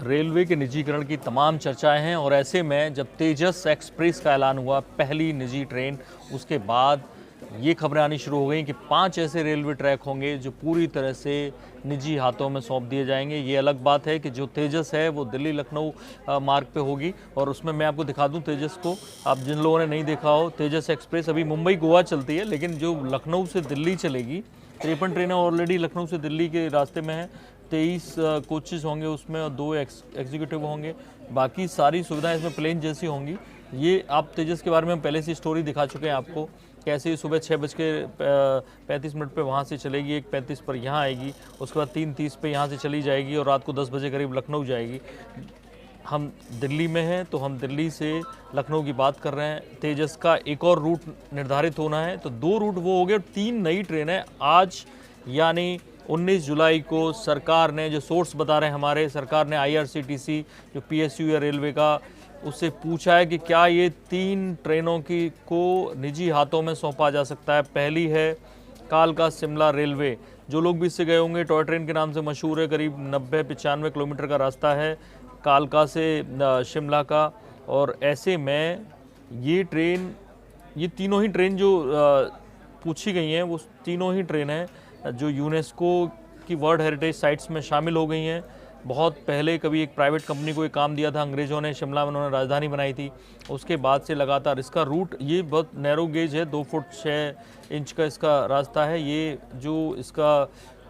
Railway के निजीकरण की तमाम चर्चाएं हैं और ऐसे में जब तेजस एक्सप्रेस का ऐलान हुआ, पहली निजी ट्रेन, उसके बाद ये खबरें आनी शुरू हो गई कि 5 ऐसे रेलवे ट्रैक होंगे जो पूरी तरह से निजी हाथों में सौंप दिए जाएंगे। ये अलग बात है कि जो तेजस है वो दिल्ली लखनऊ मार्ग पे होगी और उसमें मैं आपको दिखा दूं तेजस को। आप जिन लोगों ने नहीं देखा हो, तेजस एक्सप्रेस अभी मुंबई गोवा चलती है, लेकिन जो लखनऊ से दिल्ली चलेगी, 53 ट्रेनें ऑलरेडी लखनऊ से दिल्ली के रास्ते में हैं। 23 कोचेस होंगे उसमें और 2 एग्जीक्यूटिव होंगे। बाकी सारी सुविधाएं इसमें प्लेन जैसी होंगी। ये आप तेजस के बारे में हम पहले से स्टोरी दिखा चुके हैं आपको, कैसे सुबह 6:35 पे वहाँ से चलेगी, 1:35 पर यहाँ आएगी, उसके बाद 3:30 पे यहाँ से चली जाएगी और रात को 10 बजे करीब लखनऊ जाएगी। हम दिल्ली में हैं तो हम दिल्ली से लखनऊ की बात कर रहे हैं। तेजस का एक और रूट निर्धारित होना है, तो 2 रूट वो हो गए। 3 नई ट्रेनें आज यानी 19 जुलाई को सरकार ने, जो सोर्स बता रहे हैं हमारे, सरकार ने IRCTC जो PSU या रेलवे का, उससे पूछा है कि क्या ये 3 ट्रेनों की को निजी हाथों में सौंपा जा सकता है। पहली है कालका शिमला रेलवे, जो लोग भी इससे गए होंगे, टॉय ट्रेन के नाम से मशहूर है। करीब 90-95 किलोमीटर का रास्ता है कालका से शिमला का। और ऐसे में ये ट्रेन, ये तीनों ही ट्रेन जो पूछी गई हैं, वो तीनों ही ट्रेन हैं जो यूनेस्को की वर्ल्ड हेरिटेज साइट्स में शामिल हो गई हैं। बहुत पहले कभी एक प्राइवेट कंपनी को एक काम दिया था अंग्रेज़ों ने, शिमला में उन्होंने राजधानी बनाई थी। उसके बाद से लगातार इसका रूट, ये बहुत नैरो गेज है, 2 फुट 6 इंच का इसका रास्ता है। ये जो इसका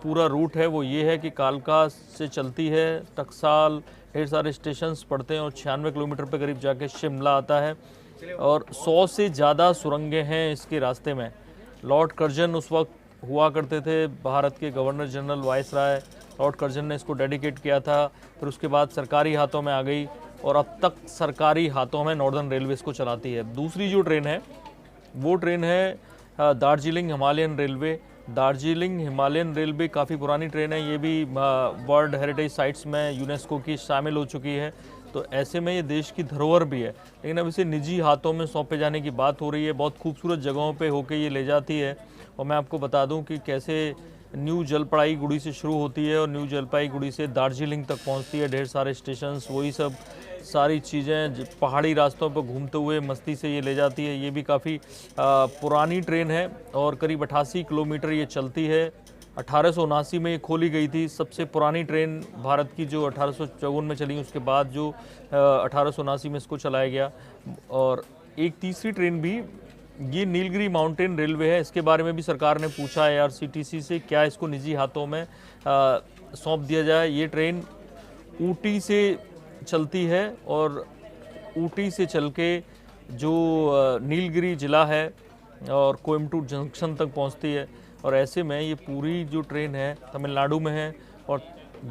पूरा रूट है वो ये है कि कालका से चलती है, टकसाल, ढेर सारे स्टेशंस पड़ते हैं और 96 किलोमीटर पे करीब जाके शिमला आता है। और 100 से ज़्यादा सुरंगें हैं इसके रास्ते में। लॉर्ड कर्जन उस वक्त हुआ करते थे, भारत के governor general viceroy. Lord Curzon ने इसको डेडिकेट किया था, फिर उसके बाद सरकारी हाथों में आ गई और अब तक सरकारी हाथों में नॉर्दर्न रेलवे इसको चलाती है। दूसरी जो ट्रेन है वो ट्रेन है Darjeeling Himalayan railway. Darjeeling Himalayan railway काफ़ी पुरानी ट्रेन है, ये भी वर्ल्ड हेरिटेज साइट्स में यूनेस्को की शामिल हो चुकी है। तो ऐसे में ये देश की धरोहर भी है, लेकिन अब इसे निजी हाथों में सौंपे जाने की बात हो रही है। बहुत खूबसूरत जगहों पे होके ये ले जाती है। और मैं आपको बता दूं कि कैसे न्यू जलपाईगुड़ी से शुरू होती है और न्यू जलपाईगुड़ी से दार्जिलिंग तक पहुंचती है। ढेर सारे स्टेशंस, वही सब सारी चीज़ें पहाड़ी रास्तों पर घूमते हुए मस्ती से ये ले जाती है। ये भी काफ़ी पुरानी ट्रेन है और करीब 88 किलोमीटर ये चलती है। 1879 में ये खोली गई थी। सबसे पुरानी ट्रेन भारत की जो 1854 में चली, उसके बाद जो 1879 में इसको चलाया गया। और एक तीसरी ट्रेन भी, ये नीलगिरी माउंटेन रेलवे है। इसके बारे में भी सरकार ने पूछा है IRCTC से, क्या इसको निजी हाथों में सौंप दिया जाए। ये ट्रेन ऊटी से चलती है और ऊटी से चल के जो नीलगिरी ज़िला है और कोयम्बटूर जंक्शन तक पहुंचती है। और ऐसे में ये पूरी जो ट्रेन है तमिलनाडु में है और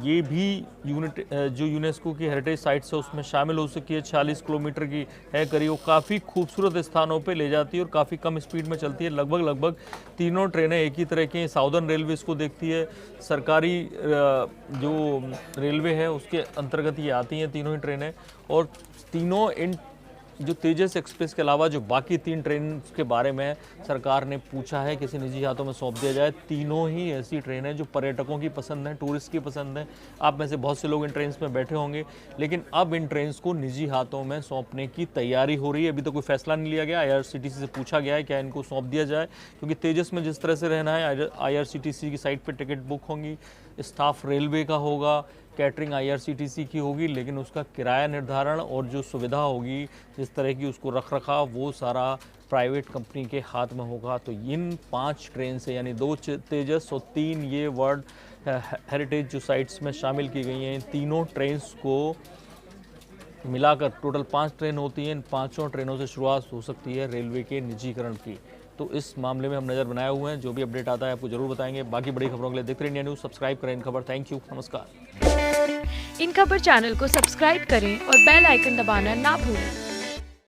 ये भी जो यूनेस्को की हेरिटेज साइट्स है उसमें शामिल हो सकी है। 40 किलोमीटर की है करीब। वो काफ़ी खूबसूरत स्थानों पे ले जाती है और काफ़ी कम स्पीड में चलती है। लगभग तीनों ट्रेनें एक ही तरह की हैं। साउदर्न रेलवे इसको देखती है, सरकारी जो रेलवे है उसके अंतर्गत ये आती हैं तीनों ही ट्रेनें। और तीनों इन जो तेजस एक्सप्रेस के अलावा जो बाकी 3 ट्रेन के बारे में सरकार ने पूछा है किसी निजी हाथों में सौंप दिया जाए। तीनों ही ऐसी ट्रेन है जो पर्यटकों की पसंद है, टूरिस्ट की पसंद है। आप में से बहुत से लोग इन ट्रेन में बैठे होंगे, लेकिन अब इन ट्रेन को निजी हाथों में सौंपने की तैयारी हो रही है। अभी तो कोई फैसला नहीं लिया गया। IRCTC से पूछा गया है क्या इनको सौंप दिया जाए, क्योंकि तेजस में जिस तरह से रहना है IRCTC की साइट पर टिकट बुक होंगी, स्टाफ रेलवे का होगा, कैटरिंग IRCTC की होगी, लेकिन उसका किराया निर्धारण और जो सुविधा होगी जिस तरह की उसको रख रखाव, वो सारा प्राइवेट कंपनी के हाथ में होगा। तो इन 5 ट्रेन से, यानी 2 तेजस और 3 ये वर्ल्ड हेरिटेज जो साइट्स में शामिल की गई हैं, इन तीनों ट्रेन को मिलाकर टोटल 5 ट्रेन होती हैं। इन 5 ट्रेनों से शुरुआत हो सकती है रेलवे के निजीकरण की। तो इस मामले में हम नज़र बनाए हुए हैं। जो भी अपडेट आता है आपको जरूर बताएंगे। बाकी बड़ी खबरों के लिए देखते रहिए इंडिया न्यूज़। सब्सक्राइब करें इन खबर। थैंक यू, नमस्कार। इन खबर चैनल को सब्सक्राइब करें और बेल आइकन दबाना ना भूलें।